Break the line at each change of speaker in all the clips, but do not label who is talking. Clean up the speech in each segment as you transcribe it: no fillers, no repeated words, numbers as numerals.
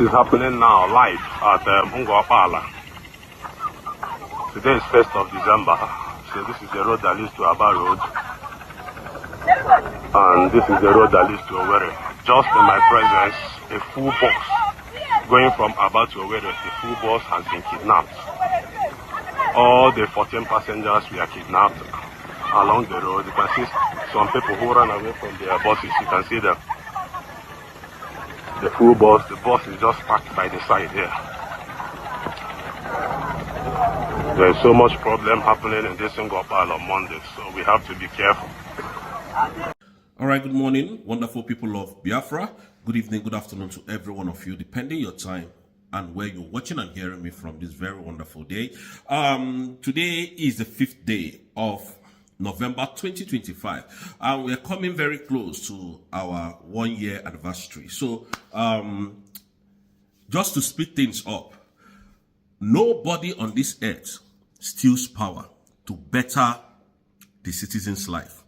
This is happening now live at Aba-Owerri. Today is 1st of December, so this is the road that leads to Aba Road, and this is the road that leads to Owerri. Just in my presence, a full bus going from Aba to Owerri, the full bus has been kidnapped. All the 14 passengers were kidnapped along the road. You can see some people who ran away from their buses. You can see them. The full bus, the bus is just parked by the side here. There is so much problem happening in this Aba-Owerri on Monday, so we have to be careful.
All right, good morning, wonderful people of Biafra. Good evening, good afternoon to every one of you, depending your time and where you're watching and hearing me from this very wonderful day. Today is the 5th day of November 2025, and we're coming very close to our 1-year anniversary. So just to speed things up, nobody on this earth steals power to better the citizen's life.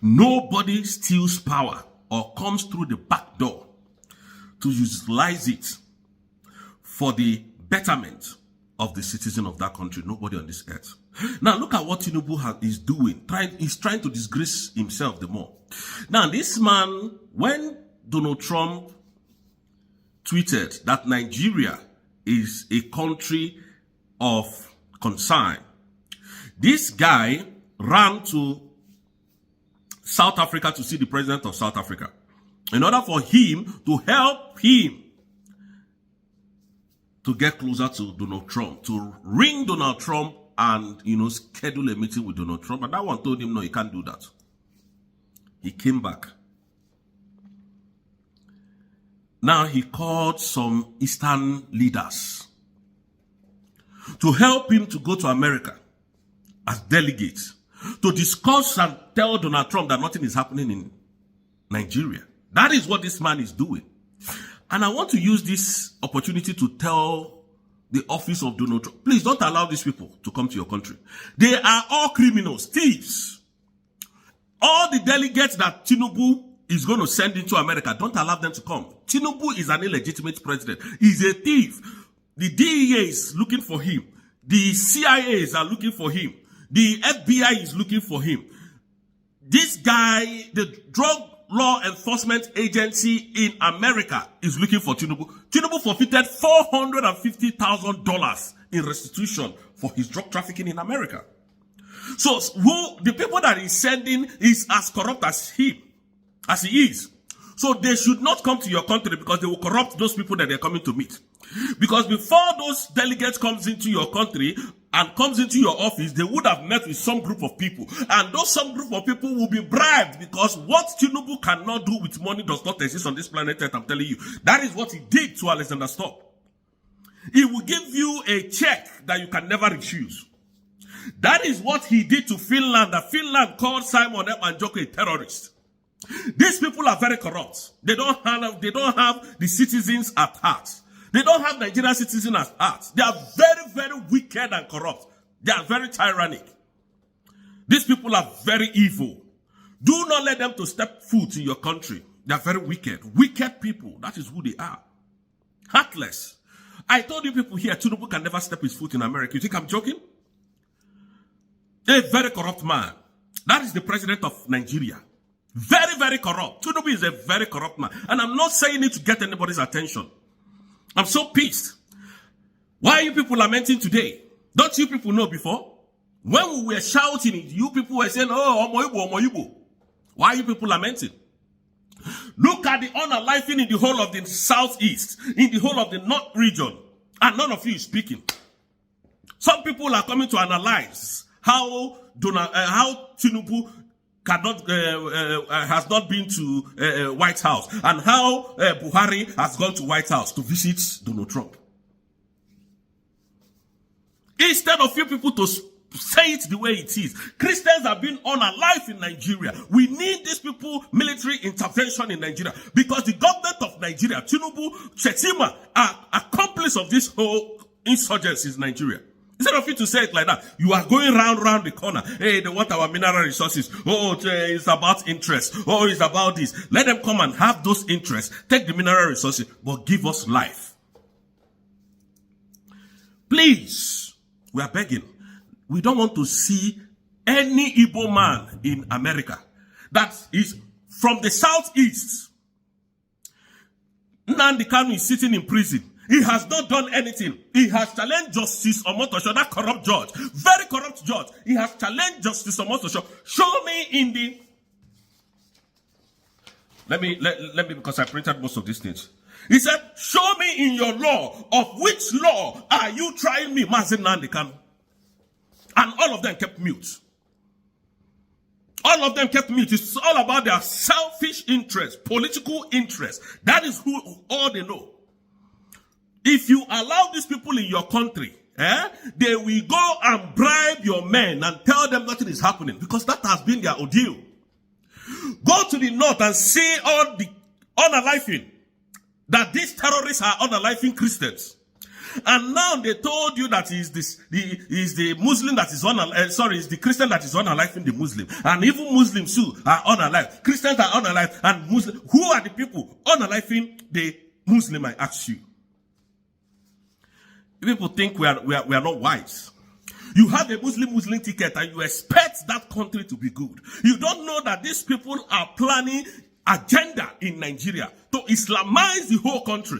Nobody steals power or comes through the back door to utilize it for the betterment of the citizen of that country. Nobody on this earth. Now look at what Tinubu is doing. He's trying to disgrace himself the more. Now this man, when Donald Trump tweeted that Nigeria is a country of concern, this guy ran to South Africa to see the president of South Africa in order for him to help him to get closer to Donald Trump, to ring Donald Trump and, schedule a meeting with Donald Trump. And that one told him, no, he can't do that. He came back. Now he called some Eastern leaders to help him to go to America as delegates to discuss and tell Donald Trump that nothing is happening in Nigeria. That is what this man is doing. And I want to use this opportunity to tell the office of Donald Trump, please don't allow these people to come to your country. They are all criminals, thieves. All the delegates that Tinubu is going to send into America, don't allow them to come. Tinubu is an illegitimate president. He's a thief. The DEA is looking for him. The CIAs are looking for him. The FBI is looking for him. This guy, the Drug Law Enforcement Agency in America is looking for Tinubu. Tinubu forfeited $450,000 in restitution for his drug trafficking in America. So the people that he's sending is as corrupt as he is. So they should not come to your country because they will corrupt those people that they're coming to meet. Because before those delegates comes into your country and comes into your office, they would have met with some group of people. And those some group of people will be bribed because what Tinubu cannot do with money does not exist on this planet Earth, I'm telling you. That is what he did to Alexander Stubb. He will give you a check that you can never refuse. That is what he did to Finland. That Finland called Simon M. and Joko a terrorist. These people are very corrupt. They don't have the citizens at heart. They don't have Nigerian citizens at heart. They are very, very wicked and corrupt. They are very tyrannic. These people are very evil. Do not let them to step foot in your country. They are very wicked. Wicked people. That is who they are. Heartless. I told you people here, Tinubu can never step his foot in America. You think I'm joking? A very corrupt man. That is the president of Nigeria. Very, very corrupt. Tinubu is a very corrupt man. And I'm not saying it to get anybody's attention. I'm so pissed. Why are you people lamenting today? Don't you people know before? When we were shouting it, you people were saying, oh, Omo Igbo, Omo Igbo. Why are you people lamenting? Look at the unaliving in the whole of the southeast, in the whole of the north region, and none of you is speaking. Some people are coming to analyze how Tinubu has not been to White House, and how Buhari has gone to White House to visit Donald Trump. Instead of you people to say it the way it is, Christians have been unalive in Nigeria. We need these people military intervention in Nigeria because the government of Nigeria, Tinubu, Shetima, are accomplices of this whole insurgency in Nigeria. Instead of you to say it like that, you are going round the corner. Hey, they want our mineral resources. Oh, it's about interest. Oh, it's about this. Let them come and have those interests. Take the mineral resources, but give us life. Please, we are begging. We don't want to see any Igbo man in America that is from the southeast. Nnamdi Kanu is sitting in prison. He has not done anything. He has challenged Justice Omotosho, that corrupt judge, very corrupt judge. He has challenged Justice Omotosho. Show me in the... Let me, because I printed most of these things. He said, show me in your law, of which law are you trying me, Mazi Nnamdi Kanu? And all of them kept mute. All of them kept mute. It's all about their selfish interest, political interest. That is all they know. If you allow these people in your country, they will go and bribe your men and tell them nothing is happening, because that has been their ordeal. Go to the north and see all the unaliving, that these terrorists are unaliving Christians. And now they told you that is the Muslim that is is the Christian that is unaliving the Muslim. And even Muslims too are unalive. Christians are unalive, and Muslim. Who are the people unaliving the Muslim, I ask you? People think we are not wise. You have a Muslim ticket and you expect that country to be good. You don't know that these people are planning agenda in Nigeria to Islamize the whole country.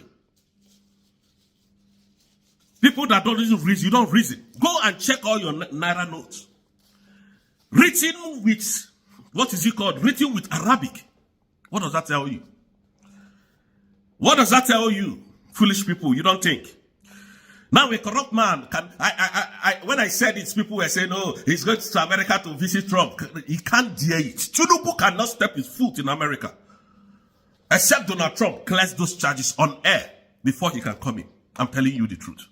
People that don't reason, you don't reason. Go and check all your Naira notes. Written with, what is it called? Written with Arabic. What does that tell you? What does that tell you? Foolish people, you don't think. Now a corrupt man can, when I said it, people were saying, oh, he's going to America to visit Trump. He can't dare it. Tinubu cannot step his foot in America. Except Donald Trump clears those charges on air before he can come in. I'm telling you the truth.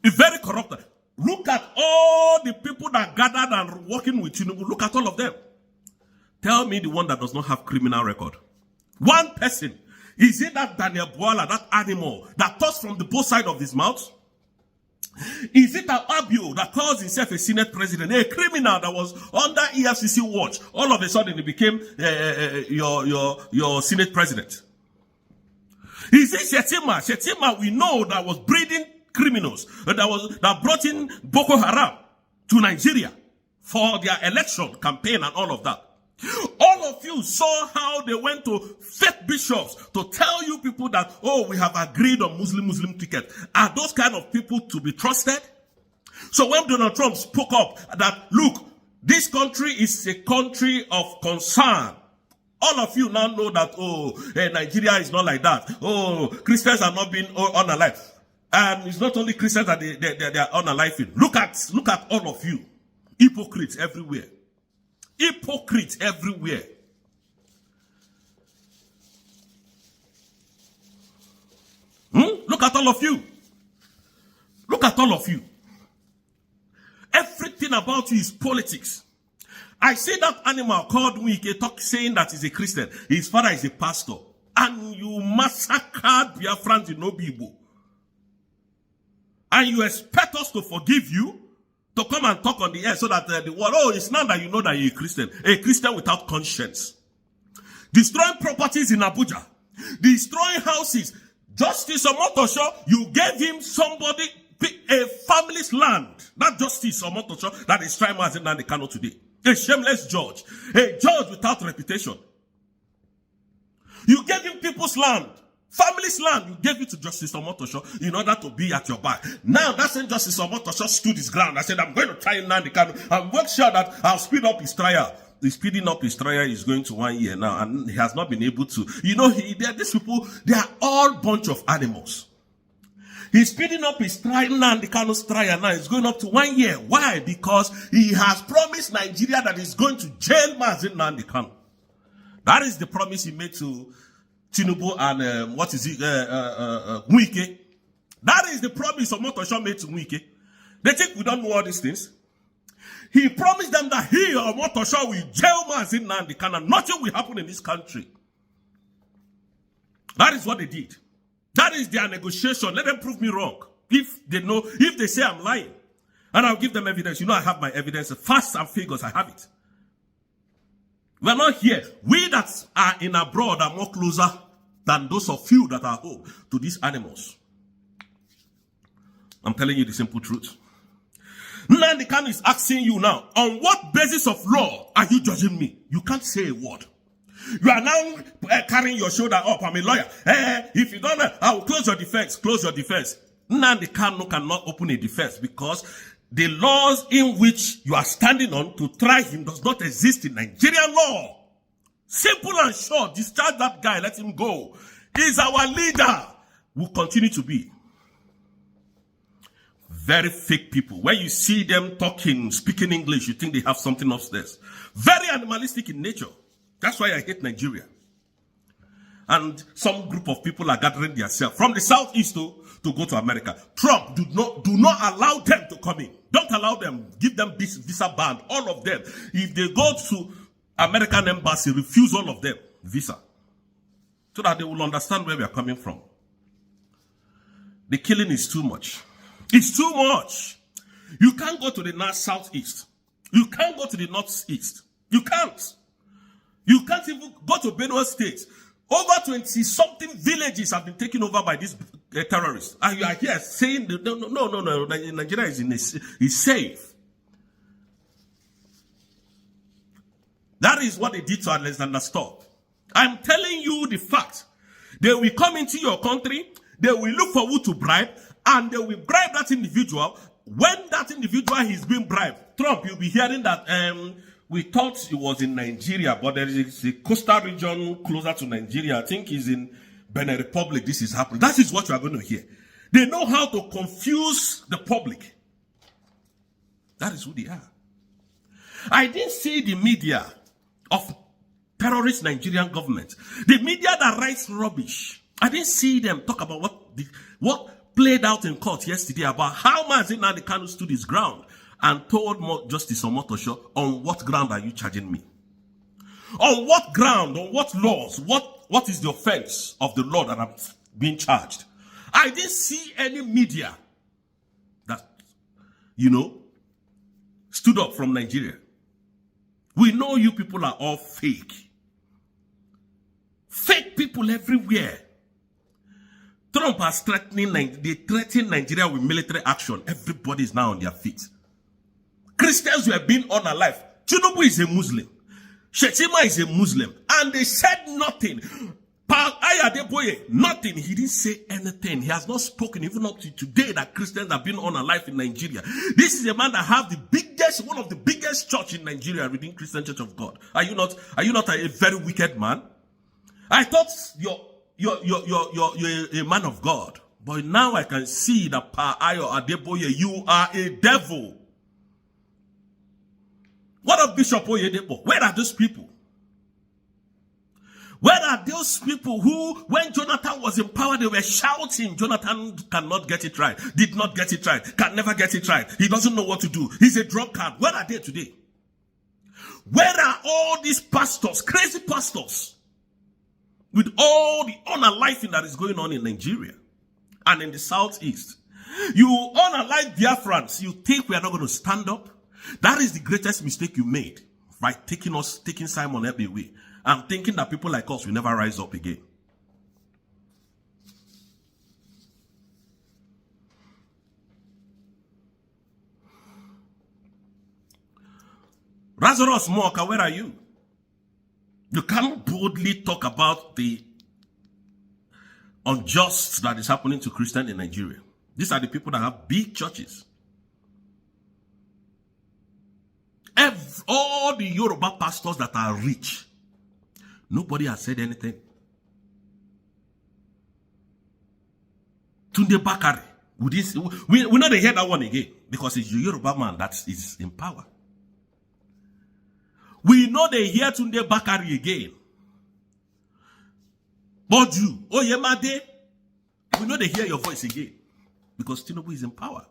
He's very corrupt. Look at all the people that gathered and working with Tinubu. Look at all of them. Tell me the one that does not have criminal record. One person. Is it that Daniel Bwala, that animal that talks from the both sides of his mouth? Is it Abio that calls himself a Senate president, a criminal that was under EFCC watch? All of a sudden he became your Senate president. Is it Shetima? Shetima, we know, that was breeding criminals, that brought in Boko Haram to Nigeria for their election campaign and all of that. All of you saw how they went to fake bishops to tell you people that, oh, we have agreed on Muslim ticket. Are those kind of people to be trusted? So when Donald Trump spoke up that, look, this country is a country of concern, all of you now know that, oh, Nigeria is not like that. Oh, Christians are not being unalive. And it's not only Christians that they are unaliving. Look at all of you. Hypocrites everywhere. Hypocrites everywhere. Look at all of you. Look at all of you. Everything about you is politics. I see that animal called Wike saying that he's a Christian. His father is a pastor. And you massacred Biafrans in Obibo. And you expect us to forgive you? To come and talk on the air so that the world, oh, it's not that you know that you're a Christian without conscience. Destroying properties in Abuja. Destroying houses. Justice Omotosho, you gave him somebody, a family's land. That Justice Omotosho that is trying Mazi Nnamdi Kanu today. A shameless judge. A judge without reputation. You gave him people's land. Family's land, you gave it to Justice Omotosho in order to be at your back. Now, that same Justice Omotosho stood his ground. I said, I'm going to try Nnamdi Kanu and make sure that I'll speed up his trial. He's speeding up his trial is going to 1 year now, and he has not been able to. You know, these people, they are all bunch of animals. He's speeding up his trial, Nnamdi Kanu's trial now. It's going up to 1 year. Why? Because he has promised Nigeria that he's going to jail Mazi Nnamdi Kanu. That is the promise he made to Tinubu and Wike. That is the promise Omotosho made to Wike. They think we don't know all these things. He promised them that he, Omotosho, will jail Mazi Nnamdi Kanu. Nothing will happen in this country. That is what they did. That is their negotiation. Let them prove me wrong. If they say I'm lying. And I'll give them evidence. You know I have my evidence. Facts and figures, I have it. We're not here. We that are in abroad are more closer than those of you that are home to these animals. I'm telling you the simple truth. Nnamdi Kanu is asking you now, on what basis of law are you judging me? You can't say a word. You are now carrying your shoulder up. I'm a lawyer. If you don't know, I will close your defense. Close your defense. Nnamdi Kanu cannot open a defense because the laws in which you are standing on to try him does not exist in Nigerian law. Simple and short. Discharge that guy. Let him go. He's our leader. Will continue to be. Very fake people. When you see them talking, speaking English, you think they have something upstairs. Very animalistic in nature. That's why I hate Nigeria. And some group of people are gathering themselves from the southeast to go to America. Trump, do not allow them to come in. Don't allow them. Give them visa ban. All of them. If they go to American embassy, refuse all of them visa. So that they will understand where we are coming from. The killing is too much. It's too much. You can't go to the southeast. You can't go to the northeast. You can't. You can't even go to Benue State. Over 20-something villages have been taken over by these terrorists. And you are here saying, no, Nigeria is safe. That is what they did to Alexander Stubb. I'm telling you the fact. They will come into your country, they will look for who to bribe, and they will bribe that individual. When that individual is being bribed, Trump, you'll be hearing that we thought it was in Nigeria, but there is a coastal region closer to Nigeria. I think it's in Benin Republic. This is happening. That is what you are going to hear. They know how to confuse the public. That is who they are. I didn't see the media of terrorist Nigerian government. The media that writes rubbish. I didn't see them talk about what played out in court yesterday about how Nnamdi Kanu stood his ground and told Justice Omotosho, on what ground are you charging me? On what ground, on what laws, what is the offense of the law that I'm being charged? I didn't see any media that, stood up from Nigeria. We know you people are all fake. Fake people everywhere. Trump has threatened Nigeria with military action. Everybody is now on their feet. Christians were being unalive. Tinubu is a Muslim. Shetima is a Muslim. And they said nothing. Ayadeboye, nothing. He didn't say anything. He has not spoken even up to today that Christians have been unalive in Nigeria. This is a man that have one of the biggest church in Nigeria, Redeemed Christian Church of God. Are you not a very wicked man? I thought you're a man of God. But now I can see that Ayo Adeboye, you are a devil. What of Bishop Oyedepo? Where are those people? Where are those people who, when Jonathan was in power, they were shouting, Jonathan cannot get it right, did not get it right, can never get it right, he doesn't know what to do, he's a drunkard. Where are they today? Where are all these pastors, crazy pastors, with all the unaliving that is going on in Nigeria and in the southeast? You unalive Biafrans, you think we are not going to stand up? That is the greatest mistake you made by taking Simon Ekpa away and thinking that people like us will never rise up again. Lazarus Moka, where are you? You can't boldly talk about the unjust that is happening to Christians in Nigeria. These are the people that have big churches. All the Yoruba pastors that are rich, nobody has said anything. Tunde Bakare, we know they hear that one again because it's the Yoruba man that is in power. We know they hear Tunde Bakare again. But you, Oyemade, we know they hear your voice again because Tinubu is in power.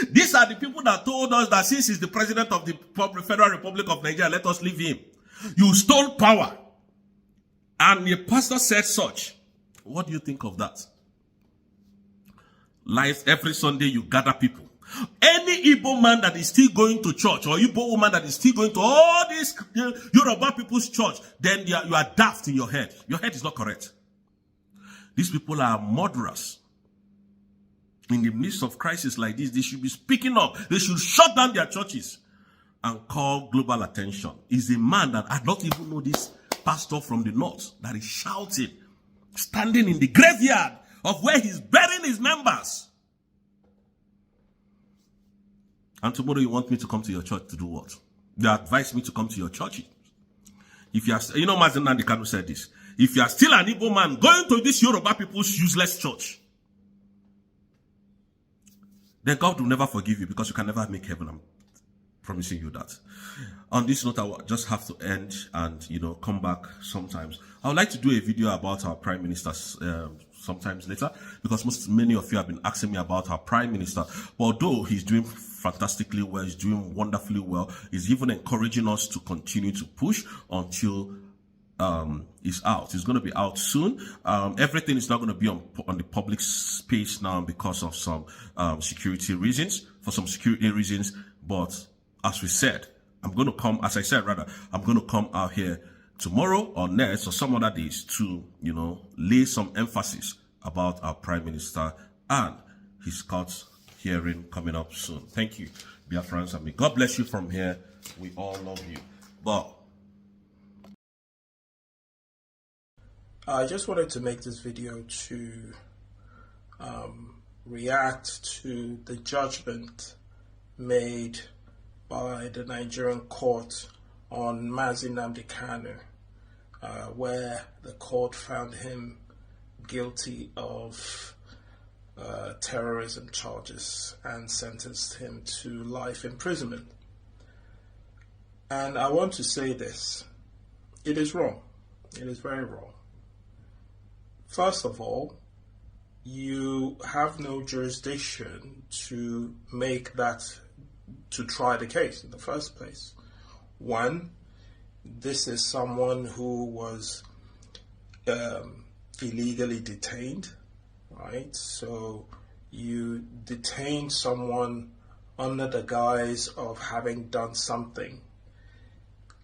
These are the people that told us that since he's the president of the Federal Republic of Nigeria, let us leave him. You stole power. And the pastor said such. What do you think of that? Life, every Sunday you gather people. Any Igbo man that is still going to church or Igbo woman that is still going to all these Yoruba people's church, then you are daft in your head. Your head is not correct. These people are murderers. In the midst of crisis like this, they should be speaking up. They should shut down their churches and call global attention. Is a man that I don't even know this pastor from the north that is shouting, standing in the graveyard of where he's burying his members. And tomorrow you want me to come to your church to do what? They advise me to come to your church. If you are, you know, Mazen Nandikanu said this. If you are still an Igbo man going to this Yoruba people's useless church, then God will never forgive you because you can never make heaven. I'm promising you that. On this note, I will just have to end and, you know, come back sometimes. I would like to do a video about our Prime Minister sometimes later because many of you have been asking me about our Prime Minister. But although he's doing fantastically well, he's doing wonderfully well, he's even encouraging us to continue to push until is out. It's going to be out soon. Everything is not going to be on the public space now because of some security reasons, but as we said, I'm going to come out here tomorrow or next or some other days to, you know, lay some emphasis about our Prime Minister and his court hearing coming up soon. Thank you, Biafrans, and may God bless you from here. We all love you. But
I just wanted to make this video to react to the judgment made by the Nigerian court on Mazi Nnamdi Kanu, where the court found him guilty of terrorism charges and sentenced him to life imprisonment. And I want to say this, it is wrong. It is very wrong. First of all, you have no jurisdiction to try the case in the first place. One, this is someone who was illegally detained, right? So you detain someone under the guise of having done something,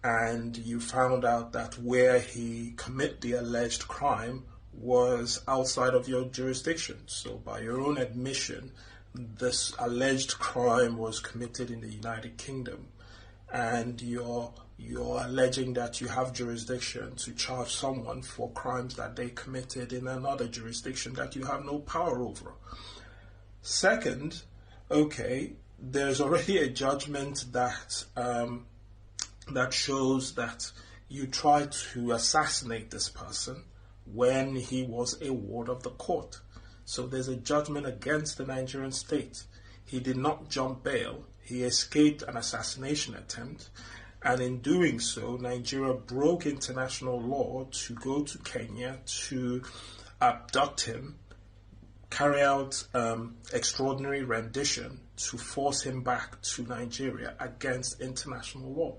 and you found out that where he committed the alleged crime was outside of your jurisdiction. So by your own admission, this alleged crime was committed in the United Kingdom, and you're alleging that you have jurisdiction to charge someone for crimes that they committed in another jurisdiction that you have no power over. Second, okay, there's already a judgment that that shows that you tried to assassinate this person when he was a ward of the court. So there's a judgment against the Nigerian state. He did not jump bail. He escaped an assassination attempt. And in doing so, Nigeria broke international law to go to Kenya to abduct him, carry out extraordinary rendition to force him back to Nigeria against international law.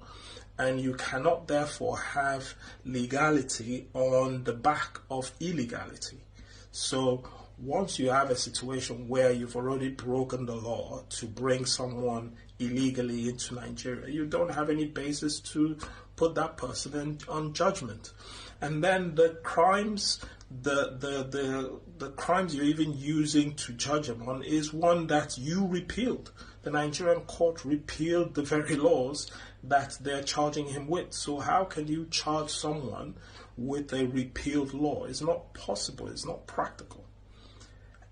And you cannot therefore have legality on the back of illegality. So once you have a situation where you've already broken the law to bring someone illegally into Nigeria, you don't have any basis to put that person on judgment. And then the crimes, the crimes you're even using to judge him on is one that you repealed. The Nigerian court repealed the very laws that they're charging him with. So how can you charge someone with a repealed law? It's not possible. It's not practical.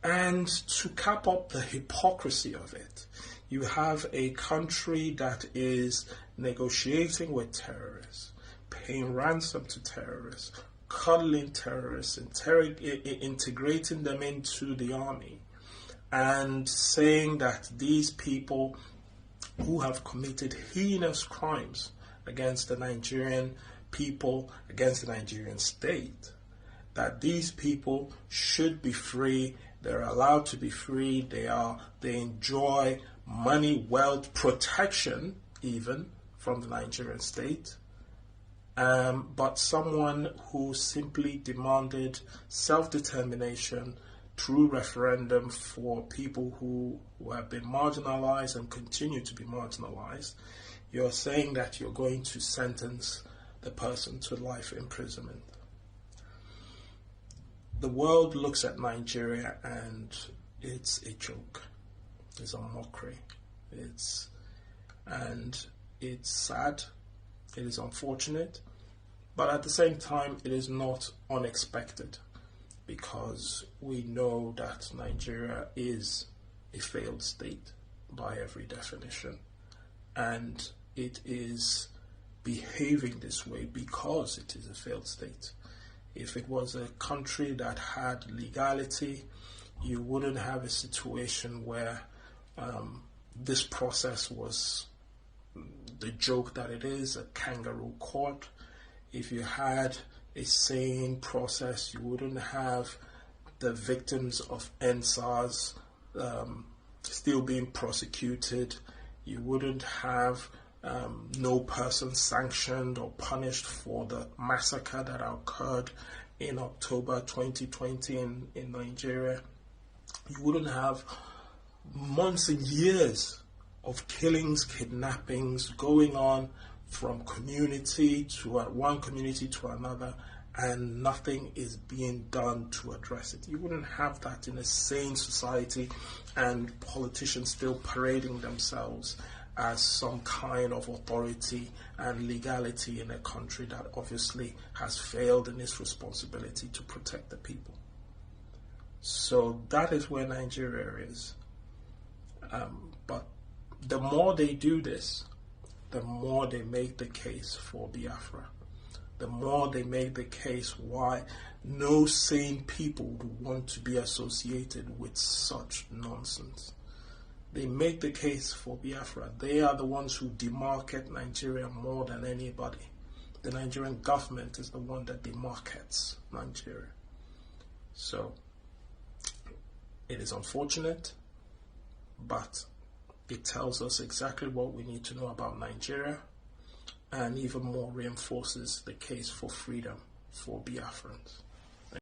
And to cap up the hypocrisy of it, you have a country that is negotiating with terrorists, paying ransom to terrorists, cuddling terrorists, integrating them into the army, and saying that these people who have committed heinous crimes against the Nigerian people, against the Nigerian state, that these people should be free. They're allowed to be free. They enjoy money, wealth, protection, even from the Nigerian state. But someone who simply demanded self-determination through referendum for people who have been marginalized and continue to be marginalized, you're saying that you're going to sentence the person to life imprisonment. The world looks at Nigeria and it's a joke. It's a mockery. It's sad. It is unfortunate. But at the same time, it is not unexpected, because we know that Nigeria is a failed state by every definition. And it is behaving this way because it is a failed state. If it was a country that had legality, you wouldn't have a situation where this process was the joke that it is, a kangaroo court. If you had a sane process, you wouldn't have the victims of NSAS still being prosecuted. You wouldn't have no person sanctioned or punished for the massacre that occurred in October 2020 in Nigeria. You wouldn't have months and years of killings, kidnappings going on from community to one community to another, and nothing is being done to address it. You wouldn't have that in a sane society, and politicians still parading themselves as some kind of authority and legality in a country that obviously has failed in its responsibility to protect the people. So that is where Nigeria is. But the more they do this, the more they make the case for Biafra. The more they make the case why no sane people would want to be associated with such nonsense. They make the case for Biafra. They are the ones who demarket Nigeria more than anybody. The Nigerian government is the one that demarcates Nigeria. So it is unfortunate, but it tells us exactly what we need to know about Nigeria, and even more reinforces the case for freedom for Biafrans.